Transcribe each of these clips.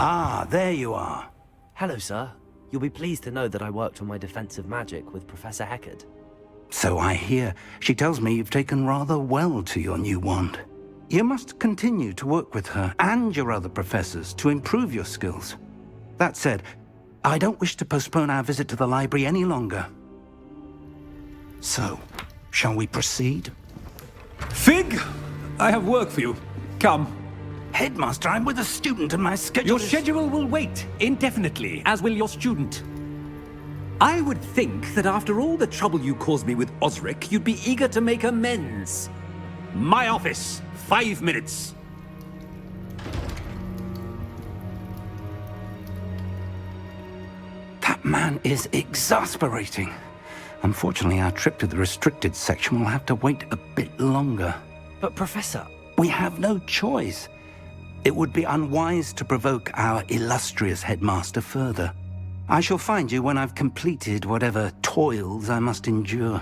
Ah, there you are. Hello, sir. You'll be pleased to know that I worked on my defense of magic with Professor Heckard. So I hear. She tells me you've taken rather well to your new wand. You must continue to work with her and your other professors to improve your skills. That said, I don't wish to postpone our visit to the library any longer. So, shall we proceed? Fig! I have work for you. Come. Headmaster, I'm with a student and my schedule Your is... schedule will wait indefinitely, as will your student. I would think that after all the trouble you caused me with Osric, you'd be eager to make amends. My office, 5 minutes. That man is exasperating. Unfortunately, our trip to the restricted section will have to wait a bit longer. But Professor... We have no choice. It would be unwise to provoke our illustrious headmaster further. I shall find you when I've completed whatever toils I must endure.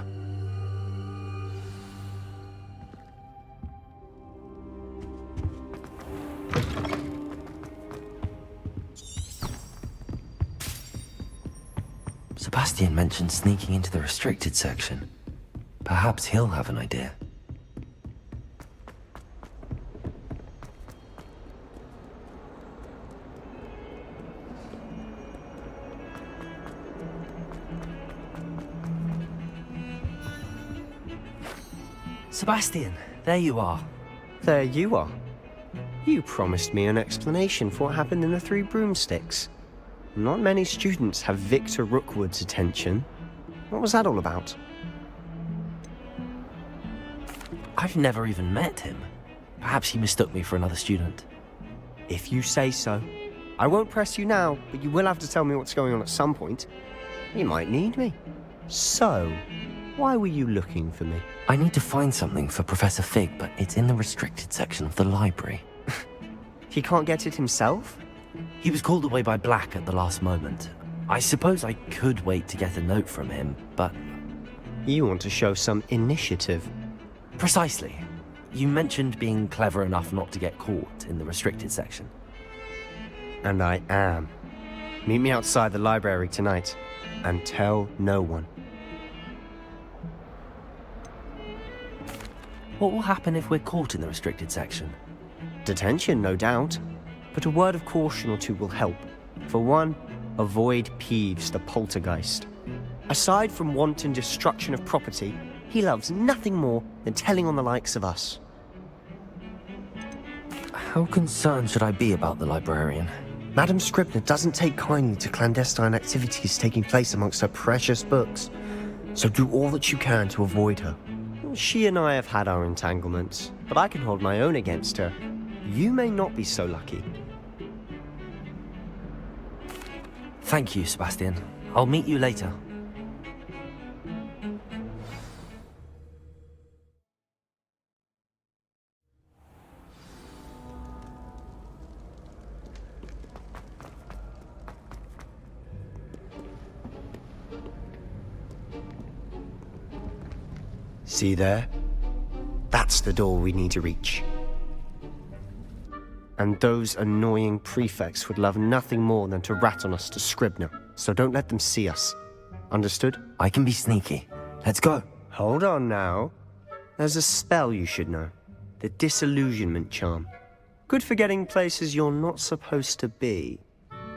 Sebastian mentioned sneaking into the restricted section. Perhaps he'll have an idea. Sebastian, there you are. There you are. You promised me an explanation for what happened in the Three Broomsticks. Not many students have Victor Rookwood's attention. What was that all about? I've never even met him. Perhaps he mistook me for another student. If you say so. I won't press you now, but you will have to tell me what's going on at some point. You might need me. So, why were you looking for me? I need to find something for Professor Fig, but it's in the restricted section of the library. He can't get it himself? He was called away by Black at the last moment. I suppose I could wait to get a note from him, but... You want to show some initiative. Precisely. You mentioned being clever enough not to get caught in the restricted section. And I am. Meet me outside the library tonight, and tell no one. What will happen if we're caught in the restricted section? Detention, no doubt. But a word of caution or two will help. For one, avoid Peeves the poltergeist. Aside from wanton destruction of property, he loves nothing more than telling on the likes of us. How concerned should I be about the librarian? Madame Scribner doesn't take kindly to clandestine activities taking place amongst her precious books. So do all that you can to avoid her. She and I have had our entanglements, but I can hold my own against her. You may not be so lucky. Thank you, Sebastian. I'll meet you later. See there? That's the door we need to reach. And those annoying prefects would love nothing more than to rat on us to Scribner, so don't let them see us. Understood? I can be sneaky. Let's go. Hold on now. There's a spell you should know. The Disillusionment Charm. Good for getting places you're not supposed to be.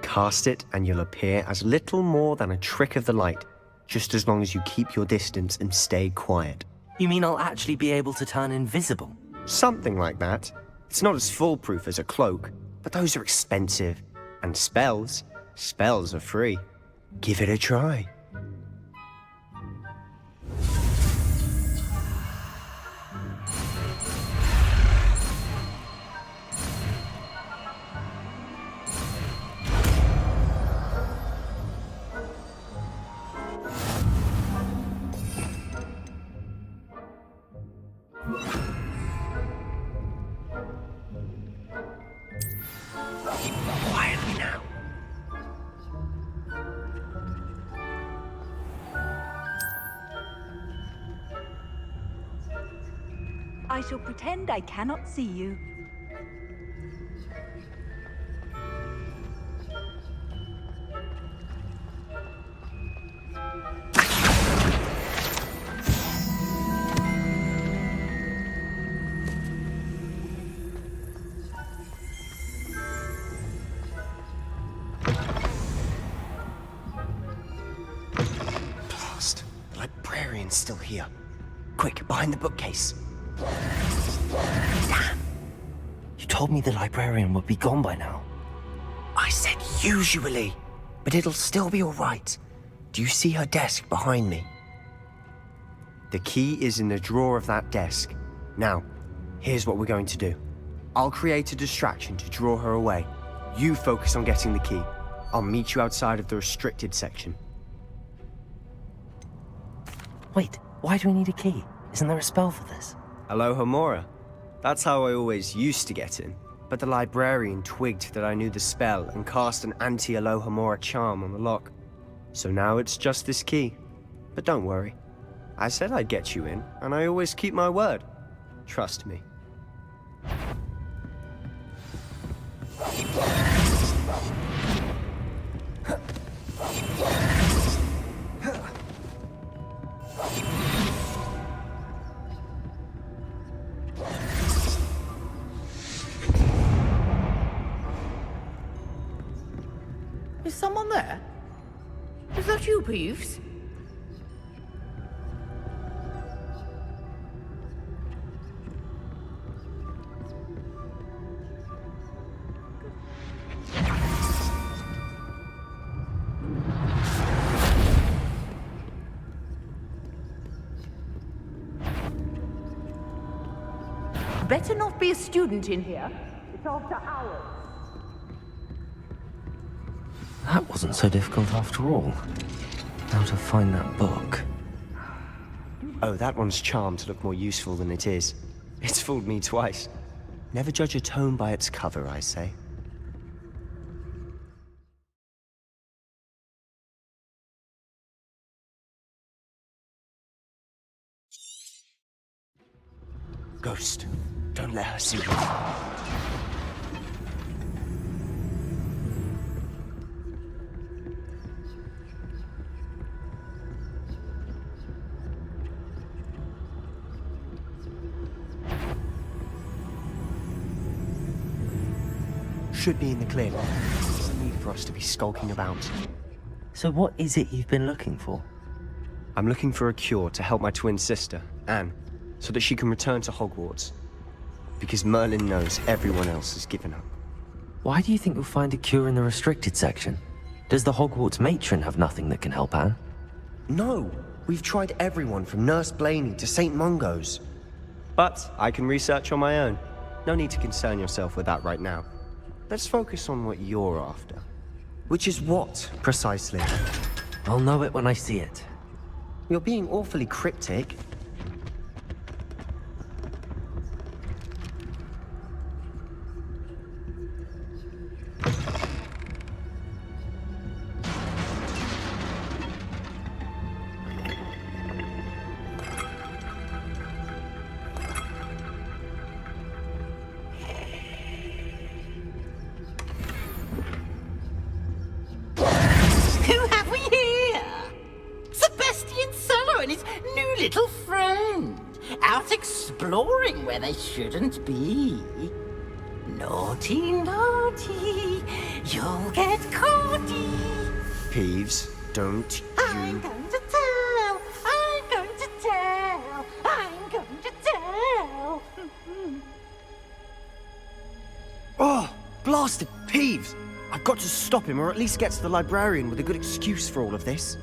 Cast it and you'll appear as little more than a trick of the light, just as long as you keep your distance and stay quiet. You mean I'll actually be able to turn invisible? Something like that. It's not as foolproof as a cloak, but those are expensive. And spells are free. Give it a try. Quietly now. I shall pretend I cannot see you. here. Quick, behind the bookcase. You told me the librarian would be gone by now. I said usually, but it'll still be all right. Do you see her desk behind me? The key is in the drawer of that desk. Now, here's what we're going to do. I'll create a distraction to draw her away. You focus on getting the key. I'll meet you outside of the restricted section. Wait, why do we need a key? Isn't there a spell for this? Alohomora. That's how I always used to get in. But the librarian twigged that I knew the spell and cast an anti-Alohomora charm on the lock. So now it's just this key. But don't worry. I said I'd get you in, and I always keep my word. Trust me. Is someone there? Is that you, Peeves? Better not be a student in here. It's after hours. That wasn't so difficult after all. How to find that book. Oh, that one's charmed to look more useful than it is. It's fooled me twice. Never judge a tome by its cover, I say. Ghost, don't let her see you. Should be in the clear. There's no need for us to be skulking about. So what is it you've been looking for? I'm looking for a cure to help my twin sister, Anne, so that she can return to Hogwarts. Because Merlin knows everyone else has given up. Why do you think you'll find a cure in the restricted section? Does the Hogwarts matron have nothing that can help Anne? No! We've tried everyone from Nurse Blaney to St. Mungo's. But I can research on my own. No need to concern yourself with that right now. Let's focus on what you're after. Which is what, precisely? I'll know it when I see it. You're being awfully cryptic. Who have we here? Sebastian Solo and his new little friend. Out exploring where they shouldn't be. Naughty, naughty. You'll get caughty. Peeves, don't I'm you... going to tell. I'm going to tell. I'm going to tell. Oh, blasted Peeves! I've got to stop him, or at least get to the librarian with a good excuse for all of this.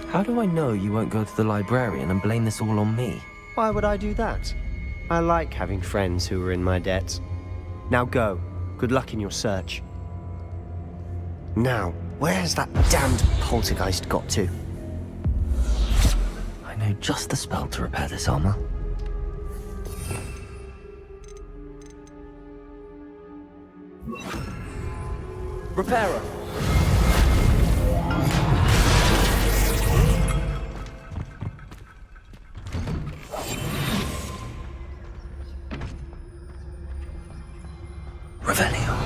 How do I know you won't go to the librarian and blame this all on me? Why would I do that? I like having friends who are in my debt. Now go. Good luck in your search. Now, where's that damned poltergeist got to? I know just the spell to repair this armor. Repairer! Revelio.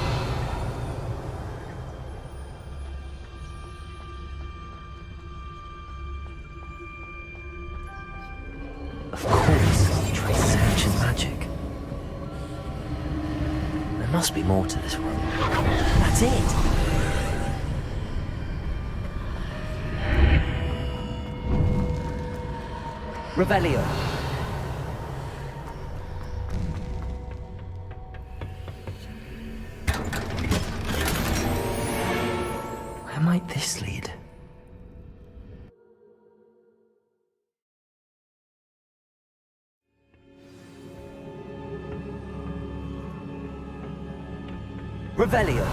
Of course, traces ancient magic. There must be more to this room. That's it! Revelio. Where might this lead? Revelio.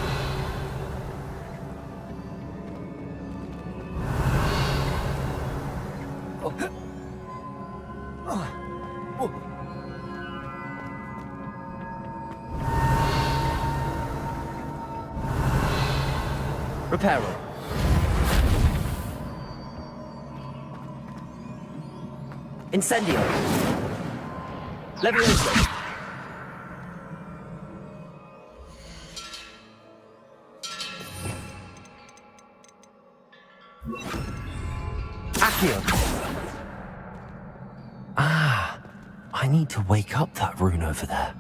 Reparo. Incendio. Levioso. Accio. Ah, I need to wake up that rune over there.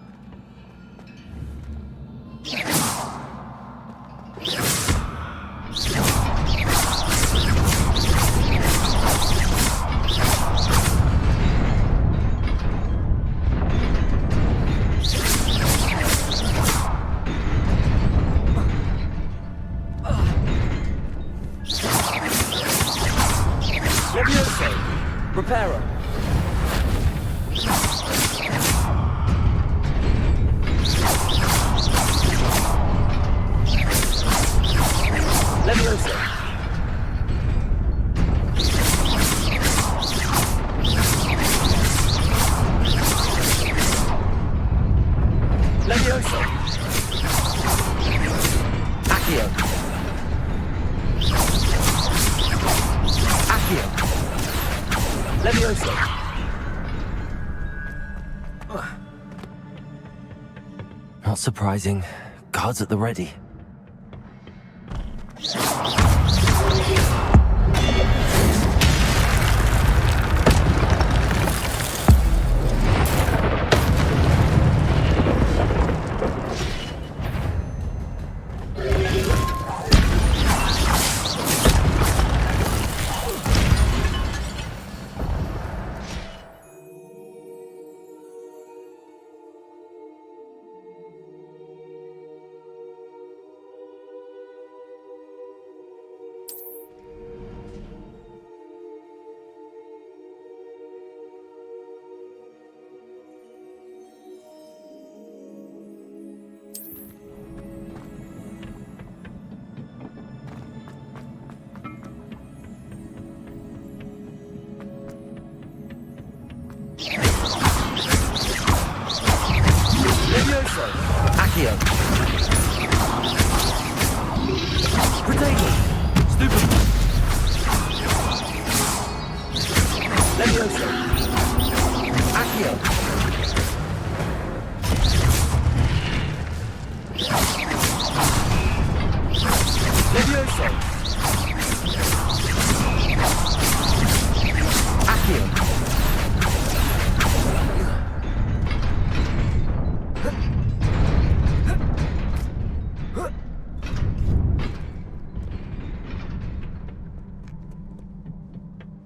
Levioso. Reparo. Levioso. Levioso. Accio. Accio. Levioso. Not surprising. Guards at the ready. Levioso. Accio. Potato. Stupid. Levioso. Accio. Levioso. Accio.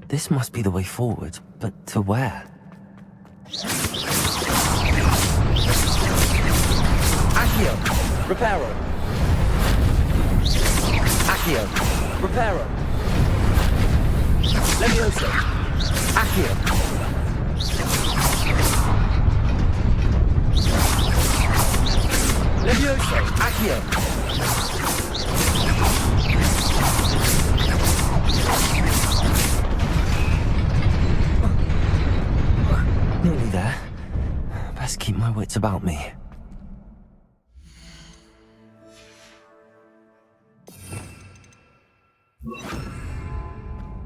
This must be the way forward, but to where? Accio. Reparo. Accio. Reparo. Levioso. Accio. Levioso. Accio. Nearly there. Best keep my wits about me.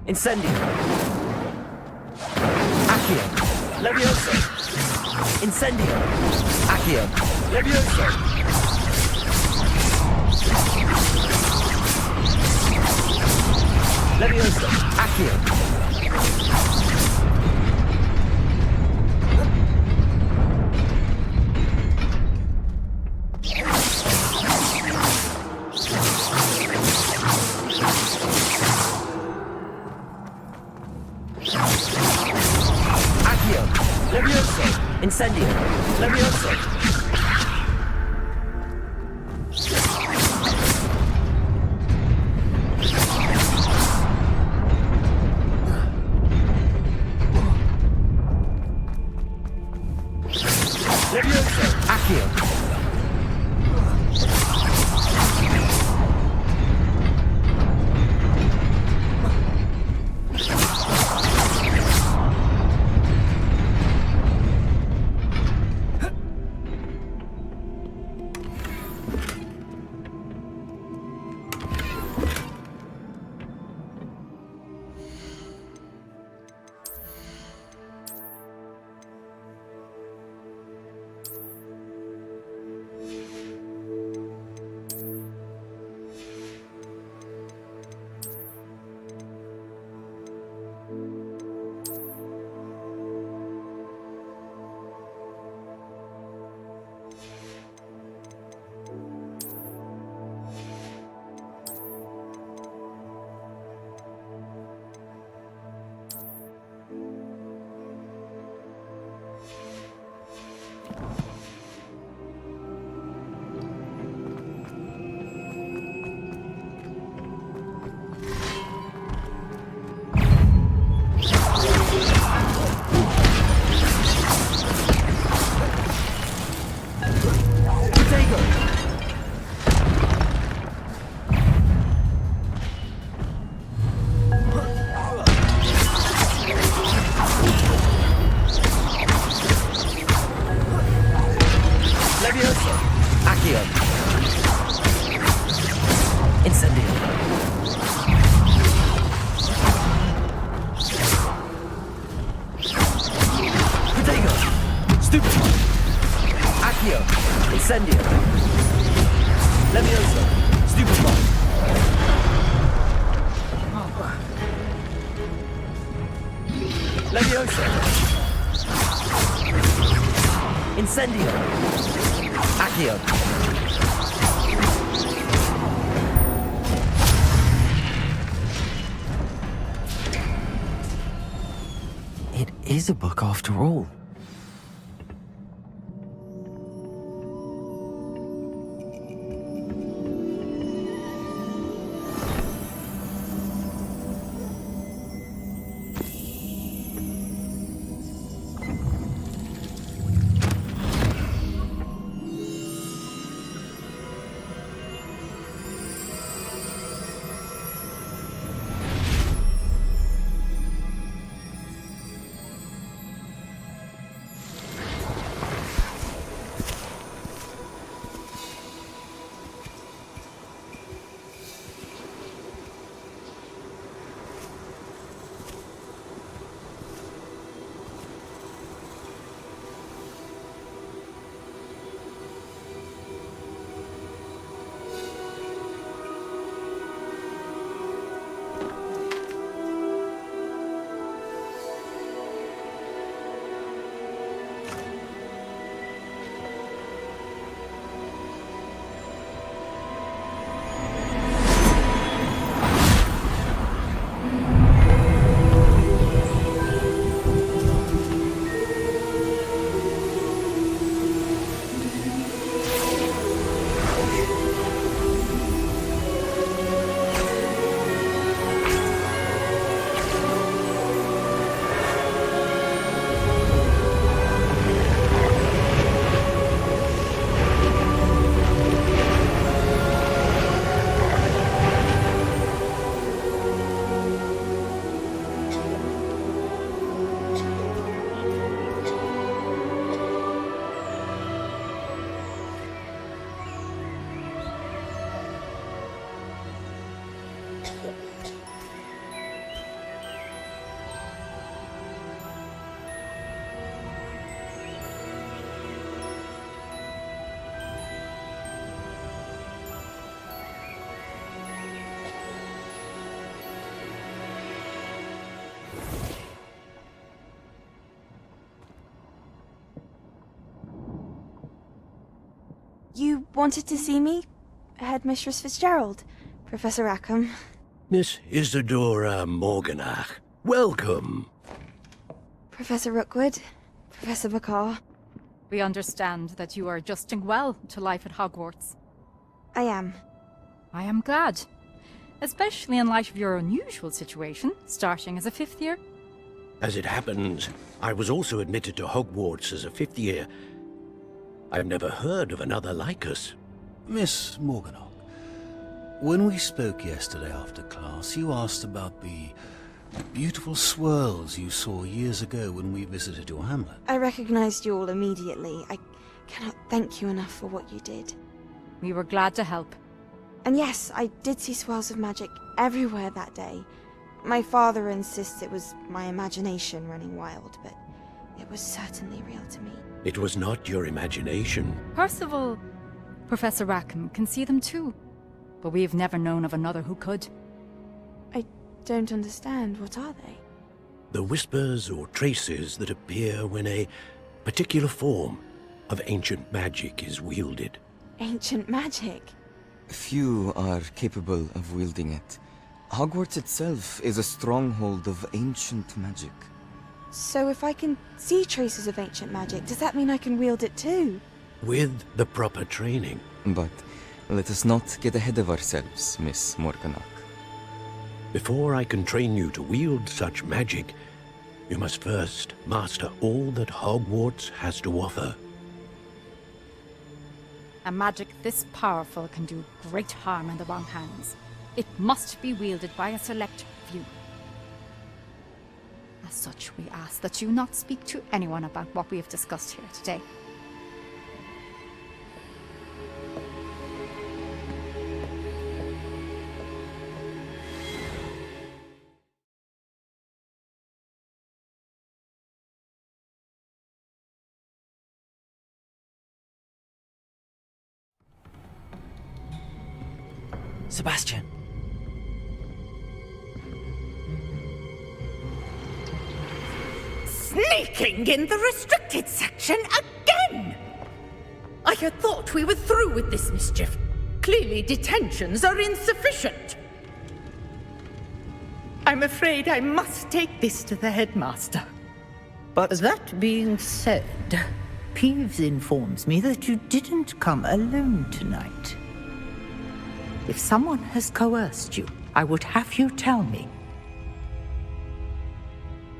Incendio. Accio. Levioso. Incendio. Accio. Levioso. Levioso. Accio. Accio! Levioso! Incendio! Levioso! Levioso! Accio! Incendio! Levioso! Stupefy! Levioso! Incendio! Accio! It is a book after all. You wanted to see me? Headmistress Fitzgerald, Professor Rackham. Miss Isadora Morganach, welcome. Professor Rookwood, Professor Bakar. We understand that you are adjusting well to life at Hogwarts. I am. I am glad. Especially in light of your unusual situation, starting as a fifth year. As it happens, I was also admitted to Hogwarts as a fifth year. I've never heard of another like us. Miss Morganach, when we spoke yesterday after class, you asked about the beautiful swirls you saw years ago when we visited your hamlet. I recognized you all immediately. I cannot thank you enough for what you did. We were glad to help. And yes, I did see swirls of magic everywhere that day. My father insists it was my imagination running wild, but it was certainly real to me. It was not your imagination. Percival, Professor Rackham can see them too. But we've never known of another who could. I don't understand. What are they? The whispers or traces that appear when a particular form of ancient magic is wielded. Ancient magic? Few are capable of wielding it. Hogwarts itself is a stronghold of ancient magic. So if I can see traces of ancient magic, does that mean I can wield it too? With the proper training. But let us not get ahead of ourselves, Miss Morganach. Before I can train you to wield such magic, you must first master all that Hogwarts has to offer. A magic this powerful can do great harm in the wrong hands. It must be wielded by a select few. As such, we ask that you not speak to anyone about what we have discussed here today. Sebastian. Sneaking in the restricted section again! I had thought we were through with this mischief. Clearly detentions are insufficient. I'm afraid I must take this to the headmaster. But that being said, Peeves informs me that you didn't come alone tonight. If someone has coerced you, I would have you tell me.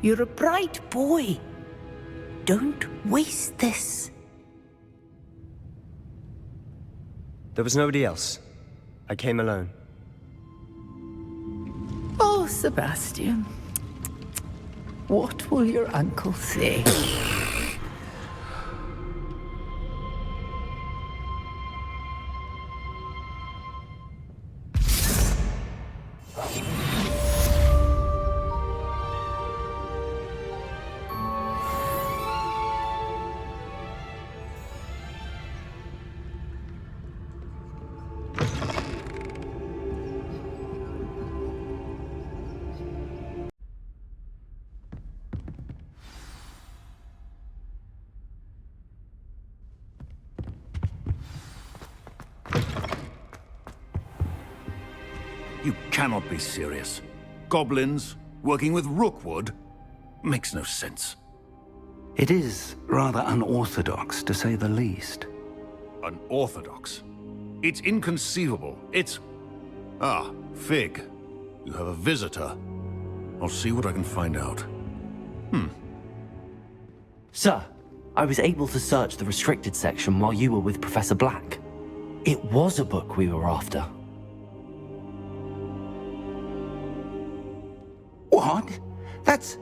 You're a bright boy. Don't waste this. There was nobody else. I came alone. Oh, Sebastian. What will your uncle say? You cannot be serious. Goblins working with Rookwood? Makes no sense. It is rather unorthodox, to say the least. Unorthodox? It's inconceivable. It's... Ah, Fig. You have a visitor. I'll see what I can find out. Sir, I was able to search the restricted section while you were with Professor Black. It was a book we were after. What? That's...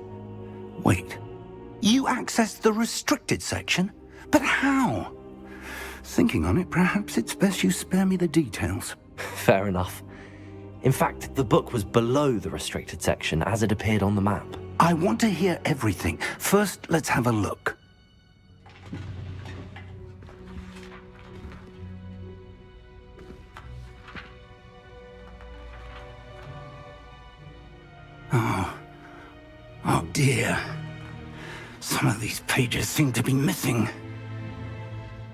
Wait. You accessed the restricted section? But how? Thinking on it, perhaps it's best you spare me the details. Fair enough. In fact, the book was below the restricted section as it appeared on the map. I want to hear everything. First, let's have a look. Oh dear. Some of these pages seem to be missing.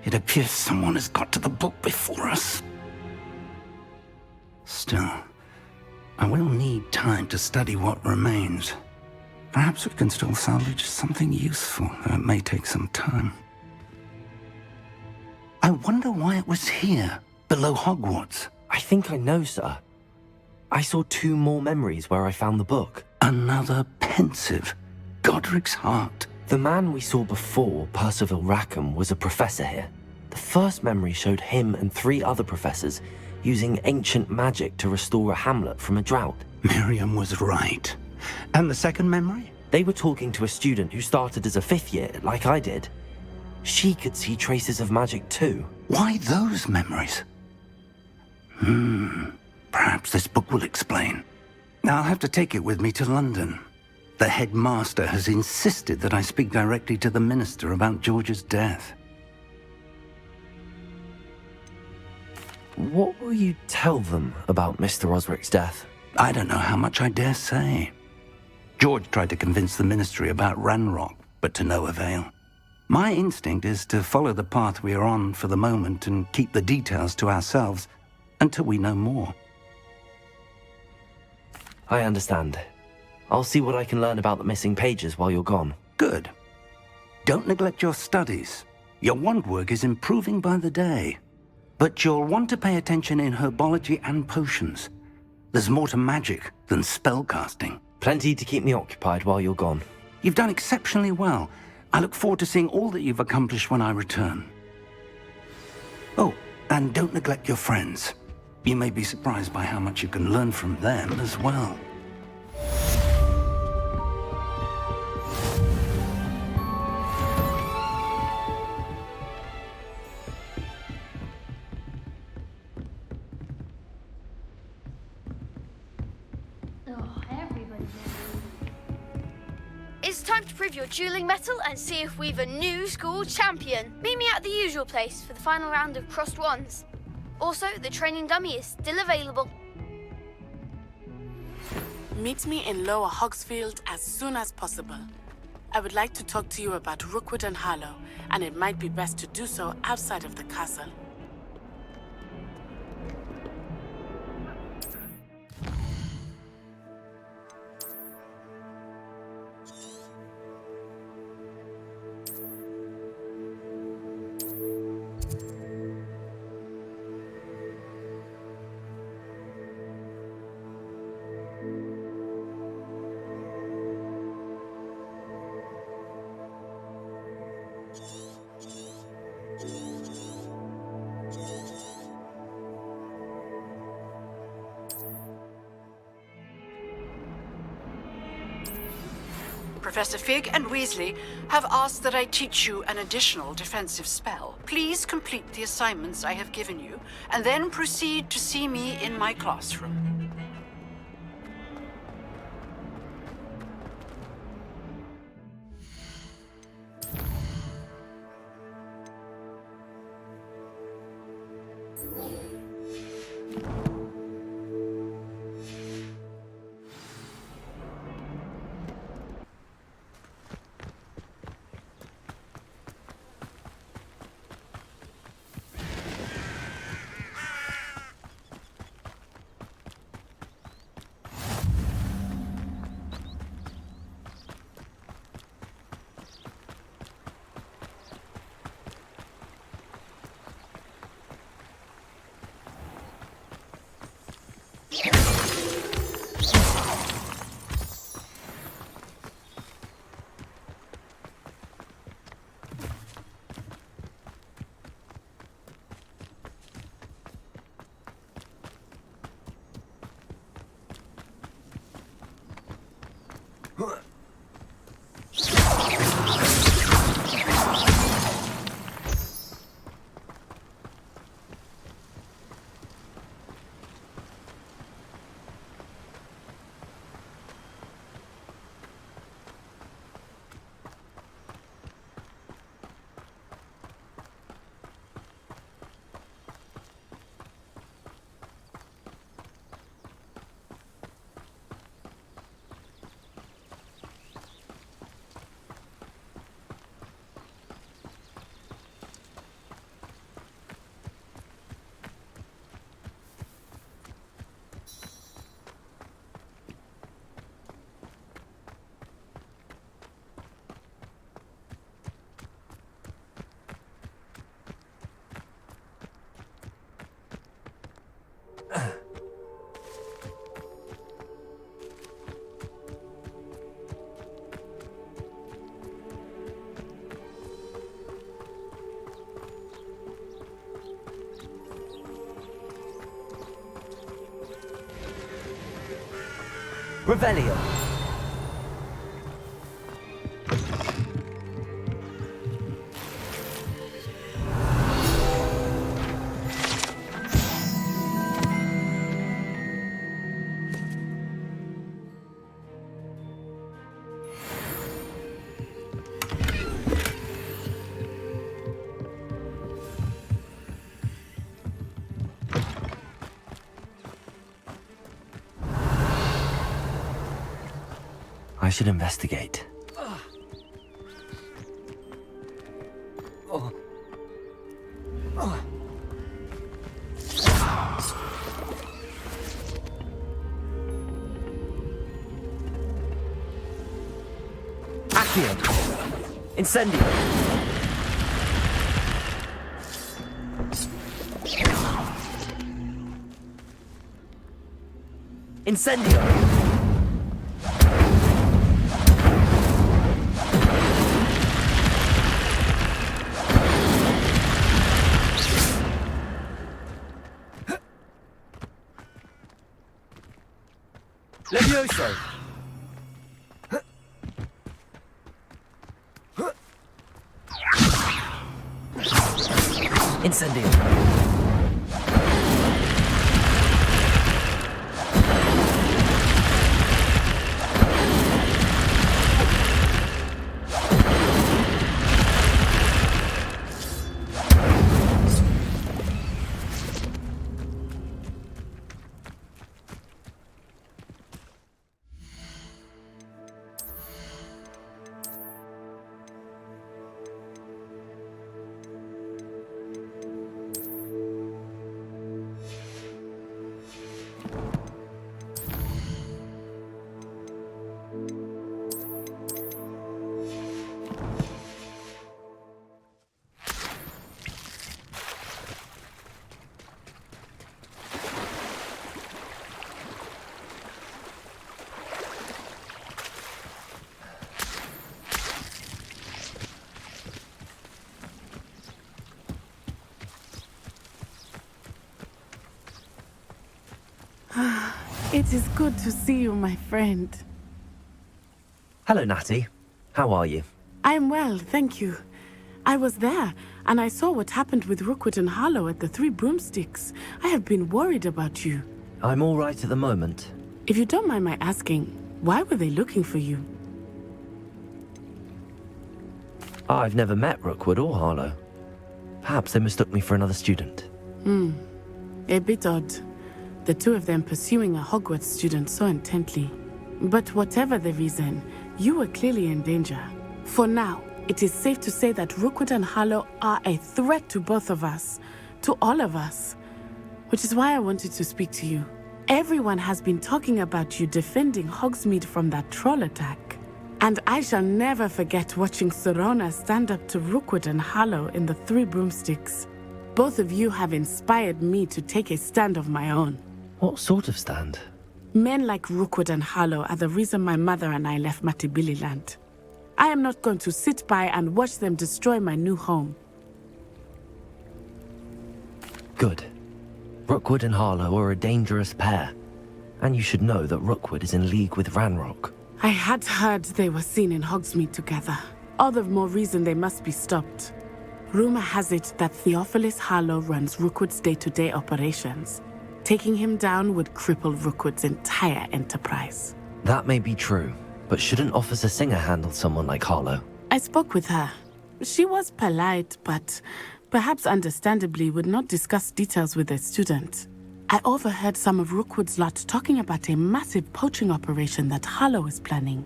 It appears someone has got to the book before us. Still, I will need time to study what remains. Perhaps we can still salvage something useful, though it may take some time. I wonder why it was here, below Hogwarts. I think I know, sir. I saw 2 more memories where I found the book. Another pensive. Godric's heart. The man we saw before, Percival Rackham, was a professor here. The first memory showed him and 3 other professors using ancient magic to restore a hamlet from a drought. Miriam was right. And the second memory? They were talking to a student who started as a 5th year, like I did. She could see traces of magic too. Why those memories? Perhaps this book will explain. Now I'll have to take it with me to London. The headmaster has insisted that I speak directly to the minister about George's death. What will you tell them about Mr. Osric's death? I don't know how much I dare say. George tried to convince the ministry about Ranrock, but to no avail. My instinct is to follow the path we are on for the moment and keep the details to ourselves until we know more. I understand. I'll see what I can learn about the missing pages while you're gone. Good. Don't neglect your studies. Your wand work is improving by the day. But you'll want to pay attention in herbology and potions. There's more to magic than spellcasting. Plenty to keep me occupied while you're gone. You've done exceptionally well. I look forward to seeing all that you've accomplished when I return. Oh, and don't neglect your friends. You may be surprised by how much you can learn from them as well. It's time to prove your dueling mettle and see if we've a new school champion. Meet me at the usual place for the final round of crossed wands. Also, the training dummy is still available. Meet me in Lower Hogsfield as soon as possible. I would like to talk to you about Rookwood and Harlow, and it might be best to do so outside of the castle. Professor Fig and Weasley have asked that I teach you an additional defensive spell. Please complete the assignments I have given you, and then proceed to see me in my classroom. Revelio. I should investigate. Accio! Incendio! Incendio! Levioso! Incendio! It is good to see you, my friend. Hello, Natty. How are you? I am well, thank you. I was there, and I saw what happened with Rookwood and Harlow at the Three Broomsticks. I have been worried about you. I'm all right at the moment. If you don't mind my asking, why were they looking for you? I've never met Rookwood or Harlow. Perhaps they mistook me for another student. A bit odd. The two of them pursuing a Hogwarts student so intently. But whatever the reason, you were clearly in danger. For now, it is safe to say that Rookwood and Harlow are a threat to both of us. To all of us. Which is why I wanted to speak to you. Everyone has been talking about you defending Hogsmeade from that troll attack. And I shall never forget watching Sorona stand up to Rookwood and Harlow in the Three Broomsticks. Both of you have inspired me to take a stand of my own. What sort of stand? Men like Rookwood and Harlow are the reason my mother and I left Matabeleland. I am not going to sit by and watch them destroy my new home. Good. Rookwood and Harlow are a dangerous pair. And you should know that Rookwood is in league with Ranrock. I had heard they were seen in Hogsmeade together. All the more reason they must be stopped. Rumor has it that Theophilus Harlow runs Rookwood's day-to-day operations. Taking him down would cripple Rookwood's entire enterprise. That may be true, but shouldn't Officer Singer handle someone like Harlow? I spoke with her. She was polite, but perhaps understandably would not discuss details with a student. I overheard some of Rookwood's lot talking about a massive poaching operation that Harlow is planning.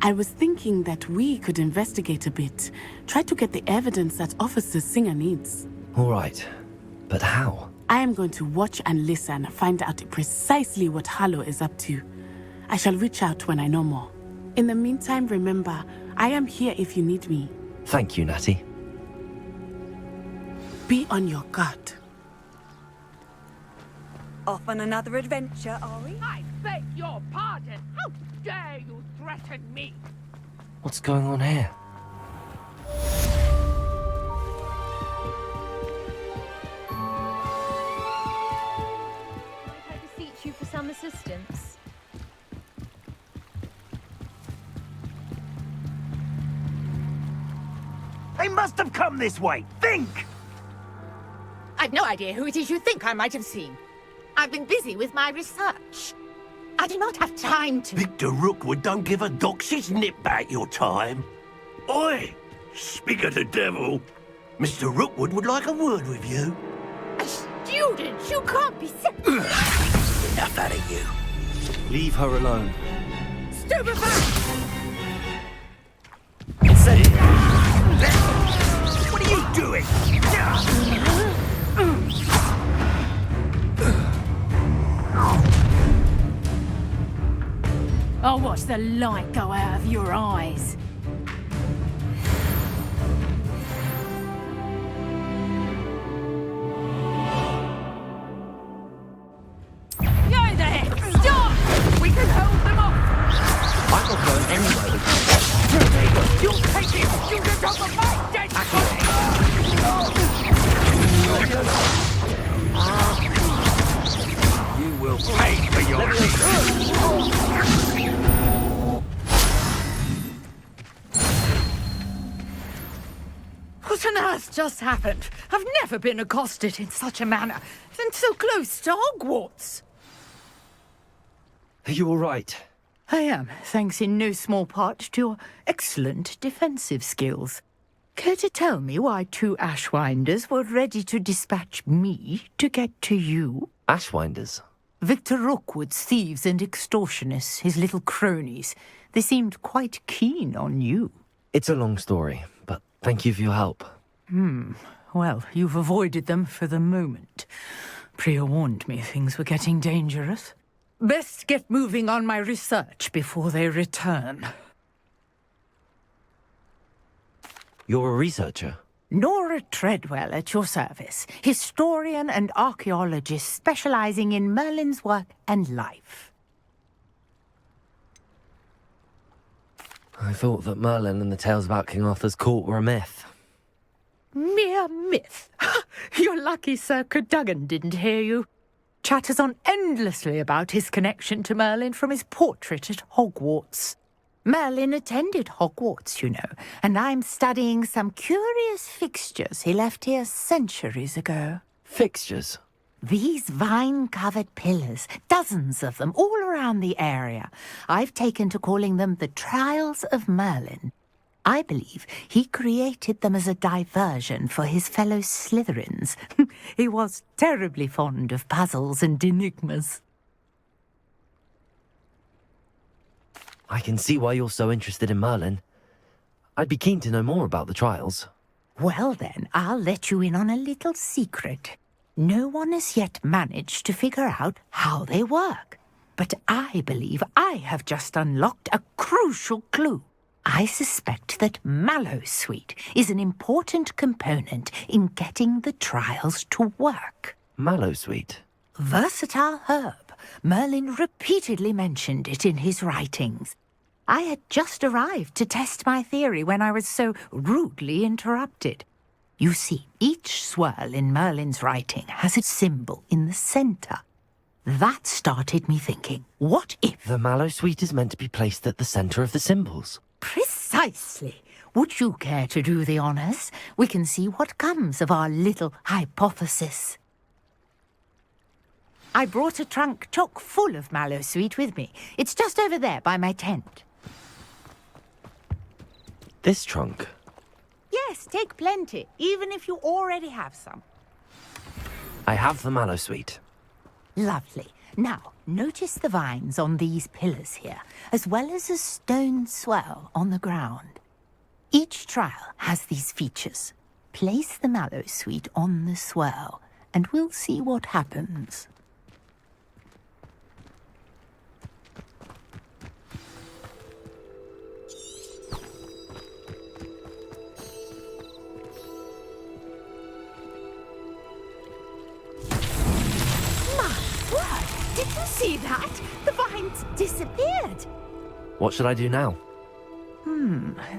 I was thinking that we could investigate a bit, try to get the evidence that Officer Singer needs. All right, but how? I am going to watch and listen, find out precisely what Harlow is up to. I shall reach out when I know more. In the meantime, remember, I am here if you need me. Thank you, Natty. Be on your guard. Off on another adventure, are we? I beg your pardon. How dare you threaten me? What's going on here? Might I beseech you for some assistance? They must have come this way. Think! I've no idea who it is you think I might have seen. I've been busy with my research. I do not have time to... Victor Rookwood don't give a dox's nip about your time. Oi! Speak of the devil. Mr. Rookwood would like a word with you. A student? You can't be... Enough out of you. Leave her alone. Stupefy! What are you doing? I'll watch the light go out of your eyes. Go there! Stop! We can hold them off! I'm not going anywhere with you. You'll take this student off of my dead body! You will pay for your What on earth just happened? I've never been accosted in such a manner, and so close to Hogwarts. Are you all right? I am, thanks in no small part to your excellent defensive skills. Care to tell me why 2 Ashwinders were ready to dispatch me to get to you? Ashwinders? Victor Rookwood's thieves and extortionists, his little cronies. They seemed quite keen on you. It's a long story, but thank you for your help. Well, you've avoided them for the moment. Priya warned me things were getting dangerous. Best get moving on my research before they return. You're a researcher? Nora Treadwell at your service, historian and archaeologist specializing in Merlin's work and life. I thought that Merlin and the tales about King Arthur's court were a myth. Mere myth. You're lucky Sir Cadogan didn't hear you. Chatters on endlessly about his connection to Merlin from his portrait at Hogwarts. Merlin attended Hogwarts, you know, and I'm studying some curious fixtures he left here centuries ago. Fixtures? These vine-covered pillars, dozens of them, all around the area. I've taken to calling them the Trials of Merlin. I believe he created them as a diversion for his fellow Slytherins. He was terribly fond of puzzles and enigmas. I can see why you're so interested in Merlin. I'd be keen to know more about the trials. Well then, I'll let you in on a little secret. No one has yet managed to figure out how they work. But I believe I have just unlocked a crucial clue. I suspect that Mallowsweet is an important component in getting the trials to work. Mallowsweet? Versatile herb. Merlin repeatedly mentioned it in his writings. I had just arrived to test my theory when I was so rudely interrupted. You see, each swirl in Merlin's writing has a symbol in the centre. That started me thinking, what if... The Mallowsweet is meant to be placed at the centre of the symbols. Precisely. Would you care to do the honours? We can see what comes of our little hypothesis. I brought a trunk chock full of Mallowsweet with me. It's just over there by my tent. This trunk? Yes, take plenty, even if you already have some. I have the Mallowsweet. Lovely. Now, notice the vines on these pillars here, as well as a stone swell on the ground. Each trial has these features. Place the Mallowsweet on the swell, and we'll see what happens. Did you see that? The vines disappeared. What should I do now?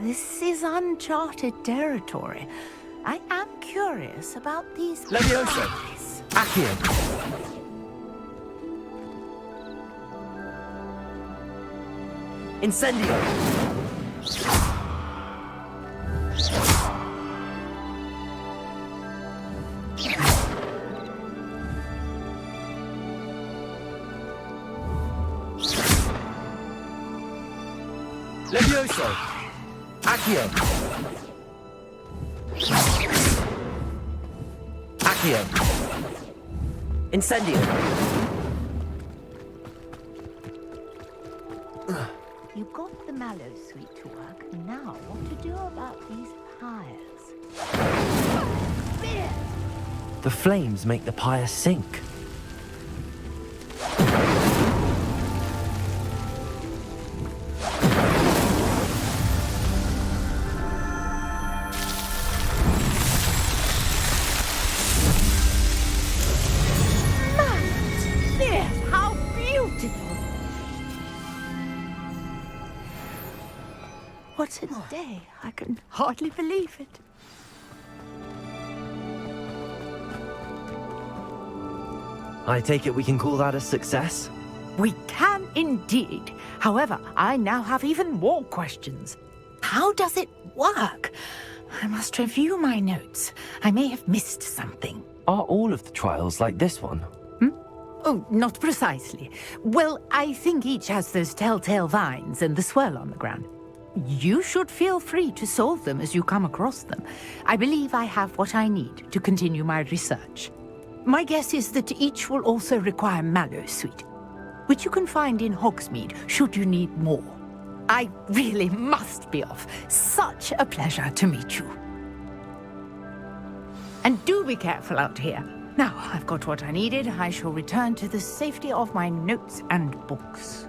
This is uncharted territory. I am curious about these... Levioso! Accio! Incendio! Levioso! Accio! Accio! Incendio! You got the mallow sweet to work. Now, what to do about these pyres? The flames make the pyre sink. How beautiful! What a day. I can hardly believe it. I take it we can call that a success? We can indeed. However, I now have even more questions. How does it work? I must review my notes. I may have missed something. Are all of the trials like this one? Oh, not precisely. Well, I think each has those telltale vines and the swirl on the ground. You should feel free to solve them as you come across them. I believe I have what I need to continue my research. My guess is that each will also require mallowsweet, which you can find in Hogsmeade should you need more. I really must be off. Such a pleasure to meet you. And do be careful out here. Now I've got what I needed. I shall return to the safety of my notes and books.